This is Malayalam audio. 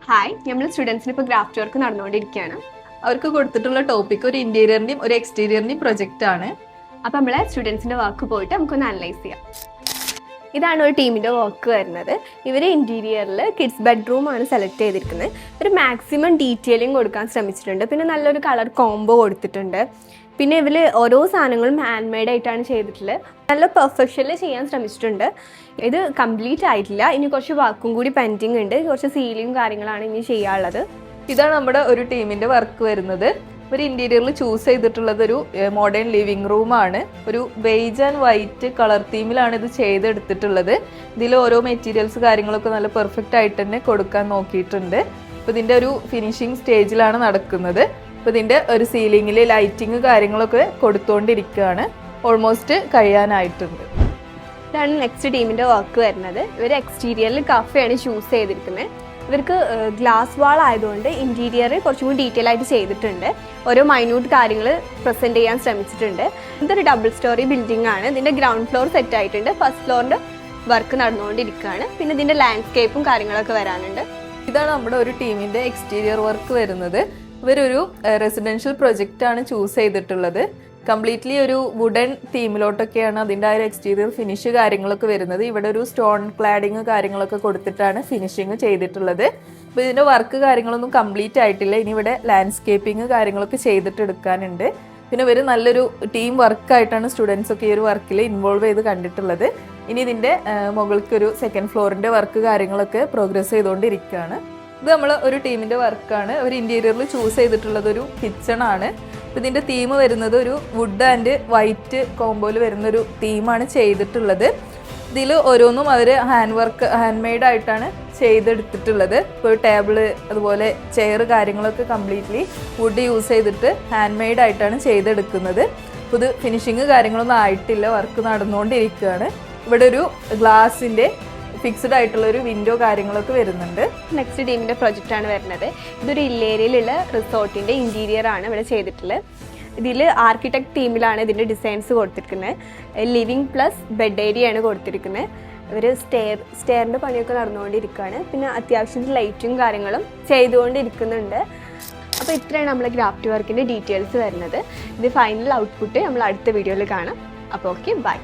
ഹായ്, നമ്മൾ സ്റ്റുഡൻസിന് ഇപ്പോൾ ഗ്രാഫ്റ്റ് വർക്ക് നടന്നുകൊണ്ടിരിക്കുകയാണ്. അവർക്ക് കൊടുത്തിട്ടുള്ള ടോപ്പിക് ഒരു ഇന്റീരിയറിന്റെയും ഒരു എക്സ്റ്റീരിയറിന്റെയും പ്രൊജക്റ്റ് ആണ്. അപ്പോൾ നമ്മളെ സ്റ്റുഡൻസിന്റെ വർക്ക് പോയിട്ട് നമുക്കൊന്ന് അനലൈസ് ചെയ്യാം. ഇതാണ് ഒരു ടീമിന്റെ വർക്ക് വരുന്നത്. ഇവർ ഇന്റീരിയറിൽ കിഡ്സ് ബെഡ്റൂം ആണ് സെലക്ട് ചെയ്തിരിക്കുന്നത്. ഒരു മാക്സിമം ഡീറ്റെയിലിംഗ് കൊടുക്കാൻ ശ്രമിച്ചിട്ടുണ്ട്. പിന്നെ നല്ലൊരു കളർ കോംബോ കൊടുത്തിട്ടുണ്ട്. പിന്നെ ഇവർ ഓരോ സാധനങ്ങളും ഹാൻഡ് മെയ്ഡ് ആയിട്ടാണ് ചെയ്തിട്ടുള്ളത്. നല്ല പെർഫെക്ഷനിൽ ചെയ്യാൻ ശ്രമിച്ചിട്ടുണ്ട്. ഇത് കംപ്ലീറ്റ് ആയിട്ടില്ല, ഇനി കുറച്ച് വർക്കും കൂടി പെൻഡിങ് ഉണ്ട്. കുറച്ച് സീലിംഗ് കാര്യങ്ങളാണ് ഇനി ചെയ്യാനുള്ളത്. ഇതാണ് നമ്മുടെ ഒരു ടീമിന്റെ വർക്ക് വരുന്നത്. ഒരു ഇന്റീരിയറിൽ ചൂസ് ചെയ്തിട്ടുള്ളത് ഒരു മോഡേൺ ലിവിംഗ് റൂമാണ്. ഒരു ബേജ് ആൻഡ് വൈറ്റ് കളർ തീമിലാണ് ഇത് ചെയ്തെടുത്തിട്ടുള്ളത്. ഇതിൽ ഓരോ മെറ്റീരിയൽസ് കാര്യങ്ങളൊക്കെ നല്ല പെർഫെക്റ്റ് ആയിട്ട് തന്നെ കൊടുക്കാൻ നോക്കിയിട്ടുണ്ട്. അപ്പോൾ ഇതിൻ്റെ ഒരു ഫിനിഷിങ് സ്റ്റേജിലാണ് നടക്കുന്നത്. അപ്പോൾ ഇതിൻ്റെ ഒരു സീലിങ്ങിൽ ലൈറ്റിങ് കാര്യങ്ങളൊക്കെ കൊടുത്തുകൊണ്ടിരിക്കുകയാണ്. ഓൾമോസ്റ്റ് കഴിയാനായിട്ടുണ്ട്. ഇതാണ് നെക്സ്റ്റ് ടീമിൻ്റെ വർക്ക് വരുന്നത്. ഇവർ എക്സ്റ്റീരിയറിൽ കഫയാണ് ചൂസ് ചെയ്തിരിക്കുന്നത്. ഇവർക്ക് ഗ്ലാസ് വാൾ ആയതുകൊണ്ട് ഇൻറ്റീരിയർ കുറച്ചും കൂടി ഡീറ്റെയിൽ ആയിട്ട് ചെയ്തിട്ടുണ്ട്. ഓരോ മൈന്യൂട്ട് കാര്യങ്ങൾ പ്രസൻറ്റ് ചെയ്യാൻ ശ്രമിച്ചിട്ടുണ്ട്. ഇതൊരു ഡബിൾ സ്റ്റോറി ബിൽഡിംഗ് ആണ്. ഇതിൻ്റെ ഗ്രൗണ്ട് ഫ്ലോർ സെറ്റ് ആയിട്ടുണ്ട്. ഫസ്റ്റ് ഫ്ലോറിൻ്റെ വർക്ക് നടന്നുകൊണ്ടിരിക്കുകയാണ്. പിന്നെ ഇതിൻ്റെ ലാൻഡ്സ്കേപ്പും കാര്യങ്ങളൊക്കെ വരാനുണ്ട്. ഇതാണ് നമ്മുടെ ഒരു ടീമിൻ്റെ എക്സ്റ്റീരിയർ വർക്ക് വരുന്നത്. ഇവരൊരു റെസിഡൻഷ്യൽ പ്രൊജക്റ്റ് ആണ് ചൂസ് ചെയ്തിട്ടുള്ളത്. കംപ്ലീറ്റ്ലി ഒരു വുഡൻ തീമിലോട്ടൊക്കെയാണ് അതിൻ്റെ ആ ഒരു എക്സ്റ്റീരിയർ ഫിനിഷ് കാര്യങ്ങളൊക്കെ വരുന്നത്. ഇവിടെ ഒരു സ്റ്റോൺ ക്ലാഡിങ് കാര്യങ്ങളൊക്കെ കൊടുത്തിട്ടാണ് ഫിനിഷിങ് ചെയ്തിട്ടുള്ളത്. അപ്പോൾ ഇതിൻ്റെ വർക്ക് കാര്യങ്ങളൊന്നും കംപ്ലീറ്റ് ആയിട്ടില്ല. ഇനി ഇവിടെ ലാൻഡ്സ്കേപ്പിംഗ് കാര്യങ്ങളൊക്കെ ചെയ്തിട്ട് എടുക്കാനുണ്ട്. പിന്നെ ഇവർ നല്ലൊരു ടീം വർക്കായിട്ടാണ് സ്റ്റുഡൻസൊക്കെ ഈ ഒരു വർക്കിൽ ഇൻവോൾവ് ചെയ്ത് കണ്ടിട്ടുള്ളത്. ഇനി ഇതിൻ്റെ മുകൾക്ക് ഒരു സെക്കൻഡ് ഫ്ലോറിൻ്റെ വർക്ക് കാര്യങ്ങളൊക്കെ പ്രോഗ്രസ് ചെയ്തുകൊണ്ടിരിക്കുകയാണ്. ഇത് നമ്മൾ ഒരു ടീമിൻ്റെ വർക്കാണ്. ഒരു ഇൻറ്റീരിയറിൽ ചൂസ് ചെയ്തിട്ടുള്ളത് ഒരു കിച്ചണാണ്. ഇതിൻ്റെ തീം വരുന്നത് ഒരു വുഡ് ആൻഡ് വൈറ്റ് കോംബോയിൽ വരുന്നൊരു തീമാണ് ചെയ്തിട്ടുള്ളത്. ഇതിൽ ഓരോന്നും അവർ ഹാൻഡ് മെയ്ഡ് ആയിട്ടാണ് ചെയ്തെടുത്തിട്ടുള്ളത്. ഇപ്പോൾ ടേബിള് അതുപോലെ ചെയർ കാര്യങ്ങളൊക്കെ കംപ്ലീറ്റ്ലി വുഡ് യൂസ് ചെയ്തിട്ട് ഹാൻഡ് മെയ്ഡ് ആയിട്ടാണ് ചെയ്തെടുക്കുന്നത്. അപ്പോൾ ഇത് ഫിനിഷിങ് കാര്യങ്ങളൊന്നും ആയിട്ടില്ല, വർക്ക് നടന്നുകൊണ്ടിരിക്കുകയാണ്. ഇവിടെ ഒരു ഗ്ലാസിൻ്റെ ഫിക്സ്ഡ് ആയിട്ടുള്ള ഒരു വിൻഡോ കാര്യങ്ങളൊക്കെ വരുന്നുണ്ട്. നെക്സ്റ്റ് ടീമിൻ്റെ പ്രൊജക്റ്റാണ് വരുന്നത്. ഇതൊരു ഇല്ലേരിയയിലുള്ള റിസോർട്ടിൻ്റെ ഇൻറ്റീരിയർ ആണ് ഇവിടെ ചെയ്തിട്ടുള്ളത്. ഇതിൽ ആർക്കിടെക്ട് തീമിലാണ് ഇതിൻ്റെ ഡിസൈൻസ് കൊടുത്തിരിക്കുന്നത്. ലിവിങ് പ്ലസ് ബെഡ് ഏരിയ ആണ് കൊടുത്തിരിക്കുന്നത്. ഇവർ സ്റ്റെയറിൻ്റെ പണിയൊക്കെ നടന്നുകൊണ്ടിരിക്കുകയാണ്. പിന്നെ അത്യാവശ്യം ലൈറ്റും കാര്യങ്ങളും ചെയ്തുകൊണ്ടിരിക്കുന്നുണ്ട്. അപ്പോൾ ഇത്രയാണ് നമ്മളെ ഗ്രാഫ്റ്റ് വർക്കിൻ്റെ ഡീറ്റെയിൽസ് വരുന്നത്. ഇത് ഫൈനൽ ഔട്ട്പുട്ട് നമ്മൾ അടുത്ത വീഡിയോയിൽ കാണാം. അപ്പോൾ ഓക്കെ, ബൈ.